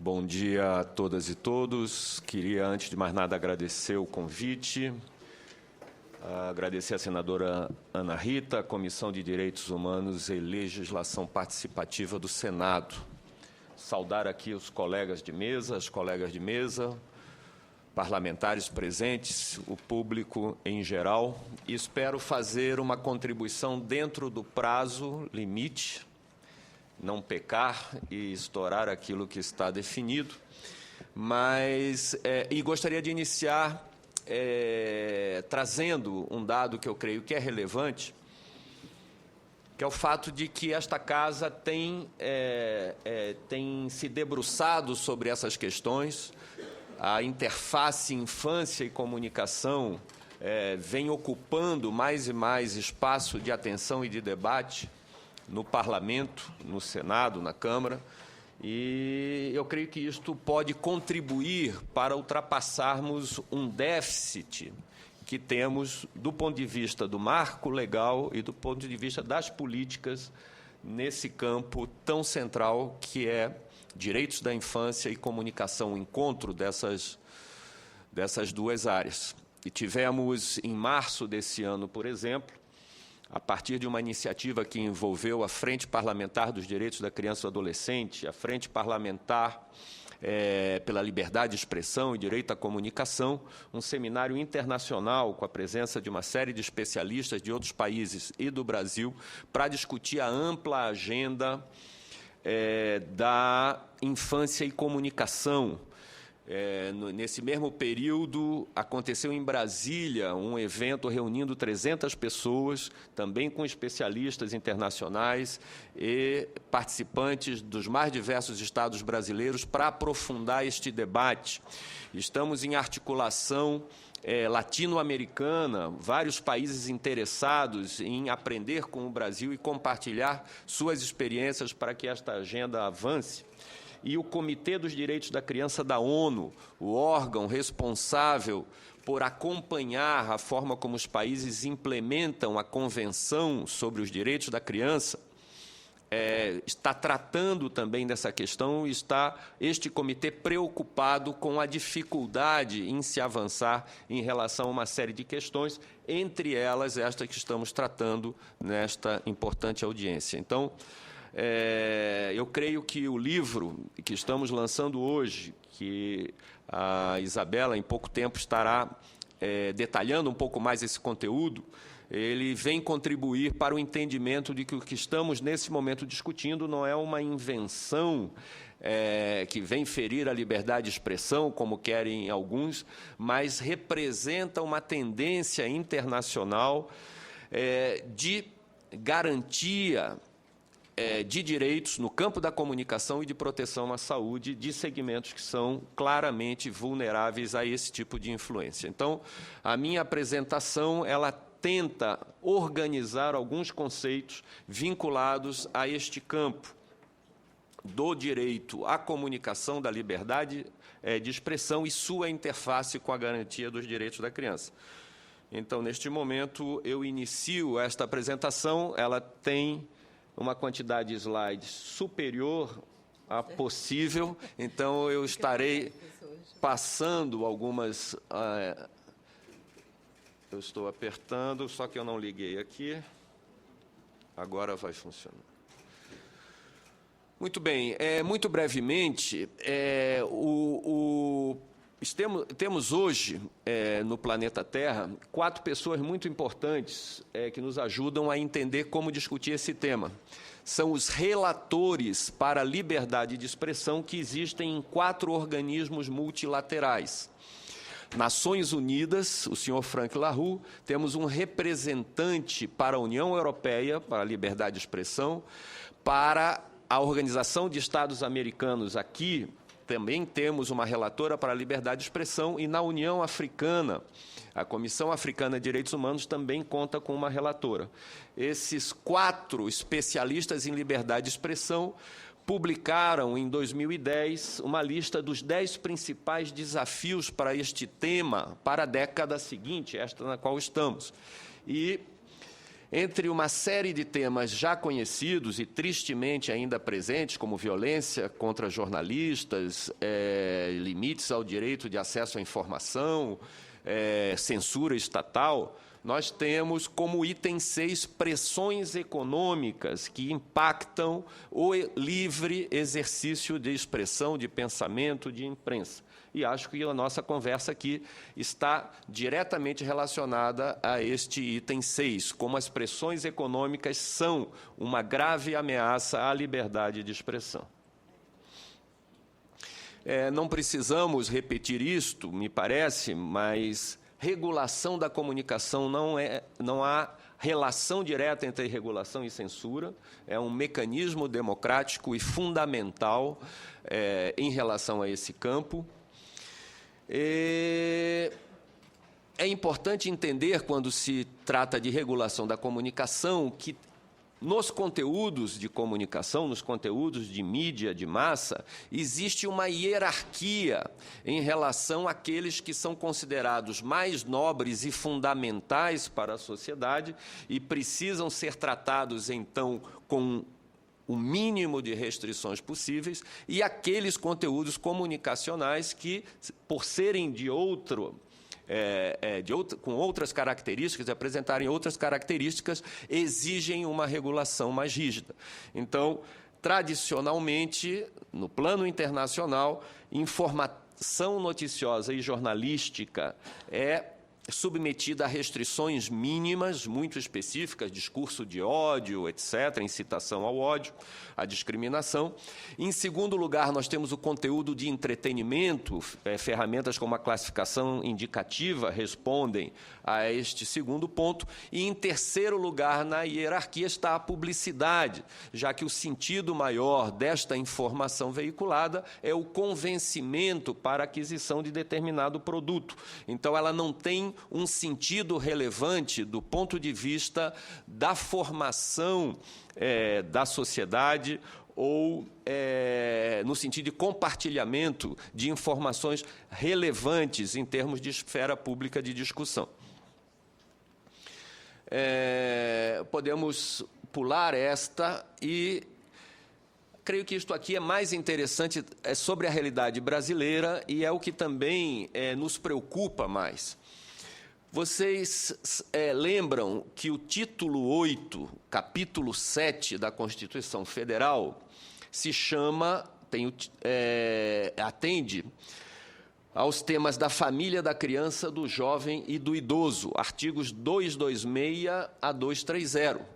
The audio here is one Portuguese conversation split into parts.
Bom dia a todas e todos. Queria, antes de mais nada, agradecer o convite, agradecer à senadora Ana Rita, a Comissão de Direitos Humanos e Legislação Participativa do Senado. Saudar aqui os colegas de mesa, as colegas de mesa, parlamentares presentes, o público em geral, e espero fazer uma contribuição dentro do prazo limite, não pecar e estourar aquilo que está definido, mas gostaria de iniciar trazendo um dado que eu creio que é relevante, que é o fato de que esta casa tem se debruçado sobre essas questões. A interface infância e comunicação vem ocupando mais e mais espaço de atenção e de debate no Parlamento, no Senado, na Câmara, e eu creio que isto pode contribuir para ultrapassarmos um déficit que temos do ponto de vista do marco legal e do ponto de vista das políticas nesse campo tão central que é direitos da infância e comunicação, o encontro dessas duas áreas. E tivemos, em março desse ano, por exemplo, a partir de uma iniciativa que envolveu a Frente Parlamentar dos Direitos da Criança e do Adolescente, a Frente Parlamentar pela Liberdade de Expressão e Direito à Comunicação, um seminário internacional com a presença de uma série de especialistas de outros países e do Brasil para discutir a ampla agenda da infância e comunicação. Nesse mesmo período, aconteceu em Brasília um evento reunindo 300 pessoas, também com especialistas internacionais e participantes dos mais diversos estados brasileiros, para aprofundar este debate. Estamos em articulação latino-americana, vários países interessados em aprender com o Brasil e compartilhar suas experiências para que esta agenda avance. E o Comitê dos Direitos da Criança da ONU, o órgão responsável por acompanhar a forma como os países implementam a Convenção sobre os Direitos da Criança, está tratando também dessa questão e está este comitê preocupado com a dificuldade em se avançar em relação a uma série de questões, entre elas esta que estamos tratando nesta importante audiência. Então, eu creio que o livro que estamos lançando hoje, que a Isabela, em pouco tempo, estará detalhando um pouco mais esse conteúdo, ele vem contribuir para o entendimento de que o que estamos, nesse momento, discutindo não é uma invenção que vem ferir a liberdade de expressão, como querem alguns, mas representa uma tendência internacional de garantia de direitos no campo da comunicação e de proteção à saúde de segmentos que são claramente vulneráveis a esse tipo de influência. Então, a minha apresentação, ela tenta organizar alguns conceitos vinculados a este campo do direito à comunicação, da liberdade de expressão e sua interface com a garantia dos direitos da criança. Então, neste momento, eu inicio esta apresentação, ela tem uma quantidade de slides superior a possível, então eu estarei passando algumas... eu estou apertando, só que eu não liguei aqui. Agora vai funcionar. Muito bem, muito brevemente, temos hoje, no planeta Terra, 4 pessoas muito importantes que nos ajudam a entender como discutir esse tema. São os relatores para a liberdade de expressão que existem em 4 organismos multilaterais. Nações Unidas, o senhor Frank LaRue, temos um representante para a União Europeia, para a liberdade de expressão, para a Organização de Estados Americanos aqui, também temos uma relatora para a liberdade de expressão e na União Africana, a Comissão Africana de Direitos Humanos também conta com uma relatora. Esses 4 especialistas em liberdade de expressão publicaram, em 2010, uma lista dos 10 principais desafios para este tema para a década seguinte, esta na qual estamos. E Entre uma série de temas já conhecidos e tristemente ainda presentes, como violência contra jornalistas, limites ao direito de acesso à informação, censura estatal, nós temos como item 6 pressões econômicas que impactam o livre exercício de expressão, de pensamento, de imprensa. E acho que a nossa conversa aqui está diretamente relacionada a este item 6, como as pressões econômicas são uma grave ameaça à liberdade de expressão. Não precisamos repetir isto, me parece, mas regulação da comunicação não há relação direta entre regulação e censura, é um mecanismo democrático e fundamental em relação a esse campo. É importante entender, quando se trata de regulação da comunicação, que nos conteúdos de comunicação, nos conteúdos de mídia de massa, existe uma hierarquia em relação àqueles que são considerados mais nobres e fundamentais para a sociedade e precisam ser tratados, então, com o mínimo de restrições possíveis, e aqueles conteúdos comunicacionais que, por serem com outras características, apresentarem outras características, exigem uma regulação mais rígida. Então, tradicionalmente, no plano internacional, informação noticiosa e jornalística é submetida a restrições mínimas, muito específicas, discurso de ódio, etc., incitação ao ódio, à discriminação. Em segundo lugar, nós temos o conteúdo de entretenimento, ferramentas como a classificação indicativa respondem a este segundo ponto. E, em terceiro lugar, na hierarquia está a publicidade, já que o sentido maior desta informação veiculada é o convencimento para a aquisição de determinado produto. Então, ela não tem um sentido relevante do ponto de vista da formação da sociedade ou no sentido de compartilhamento de informações relevantes em termos de esfera pública de discussão. Podemos pular esta e creio que isto aqui é mais interessante, sobre a realidade brasileira e é o que também nos preocupa mais. Vocês lembram que o título 8, capítulo 7 da Constituição Federal se chama, atende aos temas da família, da criança, do jovem e do idoso, artigos 226 a 230.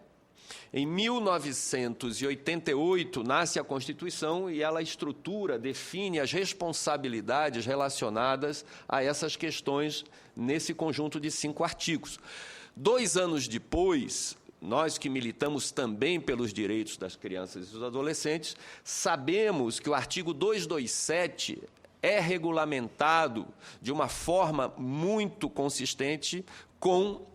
Em 1988, nasce a Constituição e ela estrutura, define as responsabilidades relacionadas a essas questões nesse conjunto de 5 artigos. 2 anos depois, nós que militamos também pelos direitos das crianças e dos adolescentes, sabemos que o artigo 227 é regulamentado de uma forma muito consistente com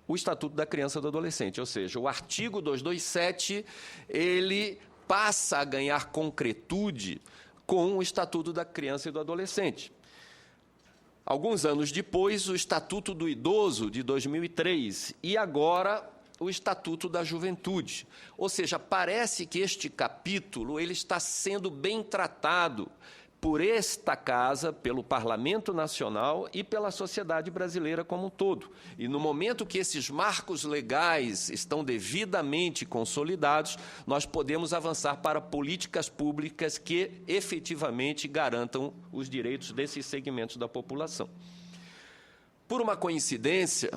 o Estatuto da Criança e do Adolescente, ou seja, o artigo 227, ele passa a ganhar concretude com o Estatuto da Criança e do Adolescente. Alguns anos depois, o Estatuto do Idoso, de 2003, e agora o Estatuto da Juventude. Ou seja, parece que este capítulo ele está sendo bem tratado por esta Casa, pelo Parlamento Nacional e pela sociedade brasileira como um todo. E, no momento que esses marcos legais estão devidamente consolidados, nós podemos avançar para políticas públicas que, efetivamente, garantam os direitos desses segmentos da população. Por uma coincidência,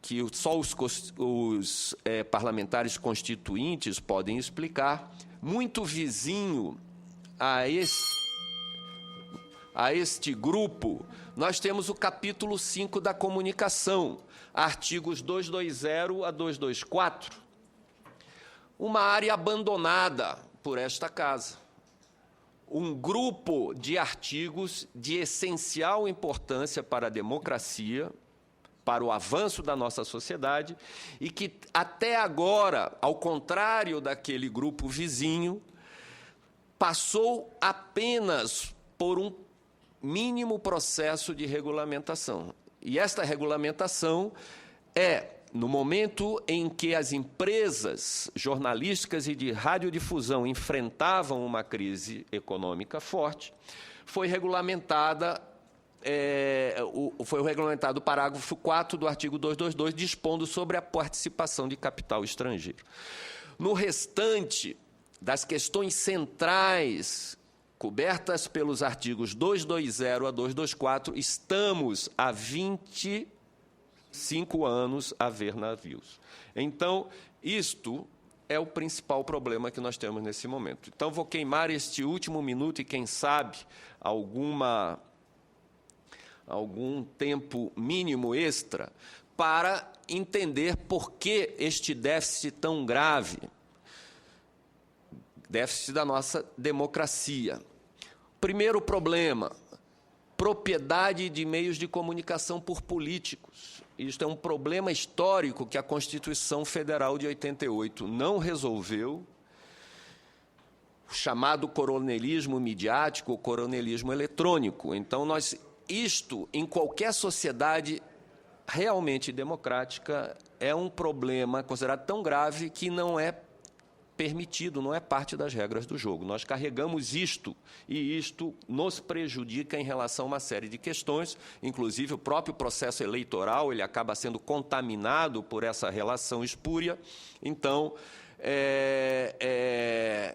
que só os parlamentares constituintes podem explicar, muito vizinho a este grupo, nós temos o capítulo 5 da comunicação, artigos 220 a 224, uma área abandonada por esta Casa, um grupo de artigos de essencial importância para a democracia, para o avanço da nossa sociedade, e que, até agora, ao contrário daquele grupo vizinho, passou apenas por um mínimo processo de regulamentação. E esta regulamentação é no momento em que as empresas jornalísticas e de radiodifusão enfrentavam uma crise econômica forte, foi regulamentado o parágrafo 4 do artigo 222, dispondo sobre a participação de capital estrangeiro. No restante das questões centrais cobertas pelos artigos 220 a 224, estamos há 25 anos a ver navios. Então, isto é o principal problema que nós temos nesse momento. Então, vou queimar este último minuto e, quem sabe, algum tempo mínimo extra para entender por que este déficit tão grave, déficit da nossa democracia. Primeiro problema, propriedade de meios de comunicação por políticos. Isto é um problema histórico que a Constituição Federal de 88 não resolveu, o chamado coronelismo midiático, o coronelismo eletrônico. Então, isto, em qualquer sociedade realmente democrática, é um problema considerado tão grave que não é permitido, não é parte das regras do jogo. Nós carregamos isto, e isto nos prejudica em relação a uma série de questões, inclusive o próprio processo eleitoral, ele acaba sendo contaminado por essa relação espúria. Então,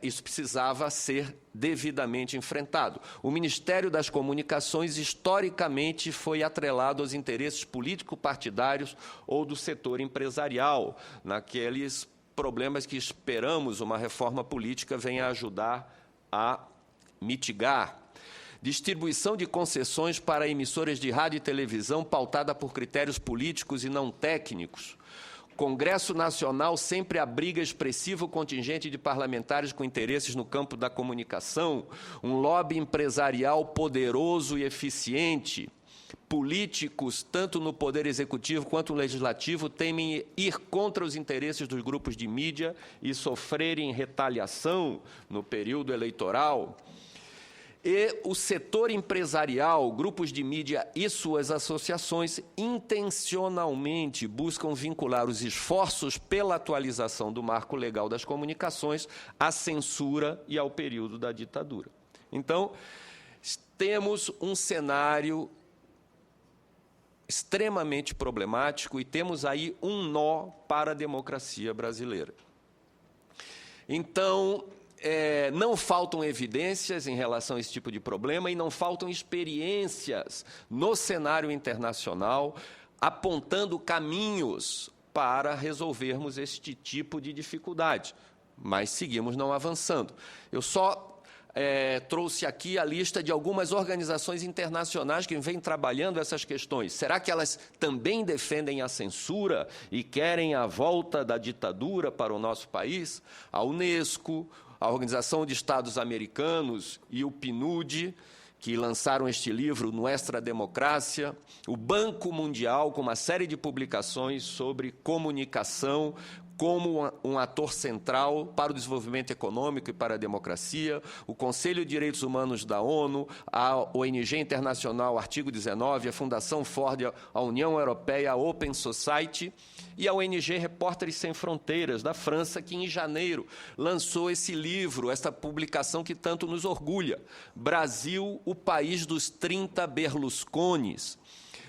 isso precisava ser devidamente enfrentado. O Ministério das Comunicações, historicamente, foi atrelado aos interesses político-partidários ou do setor empresarial, naqueles problemas que esperamos uma reforma política venha ajudar a mitigar. Distribuição de concessões para emissoras de rádio e televisão pautada por critérios políticos e não técnicos. Congresso Nacional sempre abriga expressivo contingente de parlamentares com interesses no campo da comunicação, um lobby empresarial poderoso e eficiente. Políticos, tanto no Poder Executivo quanto no Legislativo, temem ir contra os interesses dos grupos de mídia e sofrerem retaliação no período eleitoral. E o setor empresarial, grupos de mídia e suas associações, intencionalmente buscam vincular os esforços pela atualização do marco legal das comunicações à censura e ao período da ditadura. Então, temos um cenário extremamente problemático e temos aí um nó para a democracia brasileira. Então, não faltam evidências em relação a esse tipo de problema e não faltam experiências no cenário internacional apontando caminhos para resolvermos este tipo de dificuldade, mas seguimos não avançando. Eu só trouxe aqui a lista de algumas organizações internacionais que vêm trabalhando essas questões. Será que elas também defendem a censura e querem a volta da ditadura para o nosso país? A Unesco, a Organização de Estados Americanos e o PNUD, que lançaram este livro, Nuestra Democracia, o Banco Mundial, com uma série de publicações sobre comunicação como um ator central para o desenvolvimento econômico e para a democracia, o Conselho de Direitos Humanos da ONU, a ONG Internacional Artigo 19, a Fundação Ford, a União Europeia, a Open Society e a ONG Repórteres Sem Fronteiras, da França, que em janeiro lançou esse livro, essa publicação que tanto nos orgulha, Brasil, o país dos 30 Berlusconis,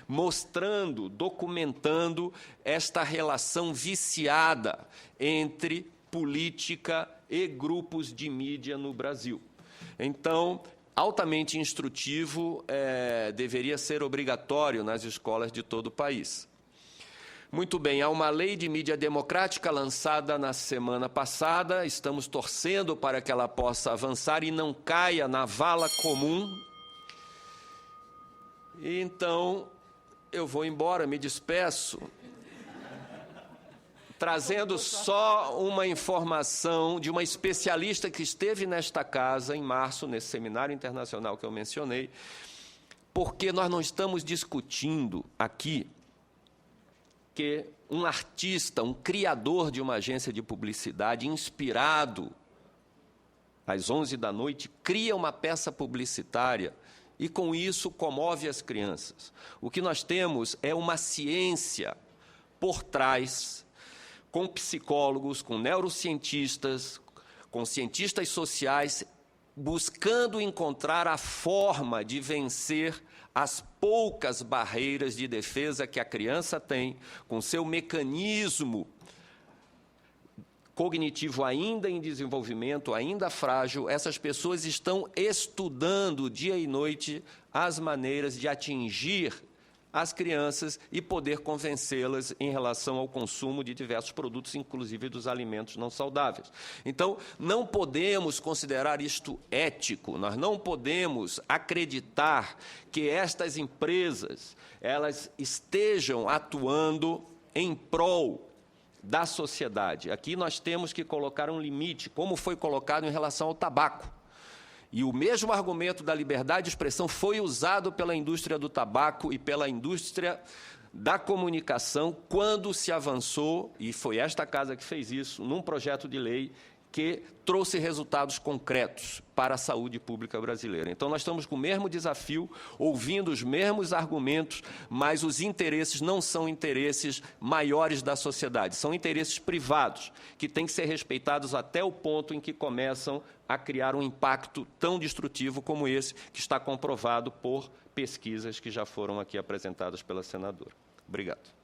mostrando, documentando esta relação viciada entre política e grupos de mídia no Brasil. Então, altamente instrutivo, deveria ser obrigatório nas escolas de todo o país. Muito bem, há uma lei de mídia democrática lançada na semana passada, estamos torcendo para que ela possa avançar e não caia na vala comum. Então, eu vou embora, me despeço, trazendo só uma informação de uma especialista que esteve nesta casa em março, nesse seminário internacional que eu mencionei, porque nós não estamos discutindo aqui que um artista, um criador de uma agência de publicidade, inspirado às 11 da noite, cria uma peça publicitária e, com isso, comove as crianças. O que nós temos é uma ciência por trás, com psicólogos, com neurocientistas, com cientistas sociais, buscando encontrar a forma de vencer as poucas barreiras de defesa que a criança tem, com seu mecanismo cognitivo ainda em desenvolvimento, ainda frágil. Essas pessoas estão estudando dia e noite as maneiras de atingir as crianças e poder convencê-las em relação ao consumo de diversos produtos, inclusive dos alimentos não saudáveis. Então, não podemos considerar isto ético, nós não podemos acreditar que estas empresas elas estejam atuando em prol da sociedade. Aqui nós temos que colocar um limite, como foi colocado em relação ao tabaco. E o mesmo argumento da liberdade de expressão foi usado pela indústria do tabaco e pela indústria da comunicação quando se avançou, e foi esta casa que fez isso, num projeto de lei que trouxe resultados concretos para a saúde pública brasileira. Então, nós estamos com o mesmo desafio, ouvindo os mesmos argumentos, mas os interesses não são interesses maiores da sociedade, são interesses privados, que têm que ser respeitados até o ponto em que começam a criar um impacto tão destrutivo como esse, que está comprovado por pesquisas que já foram aqui apresentadas pela senadora. Obrigado.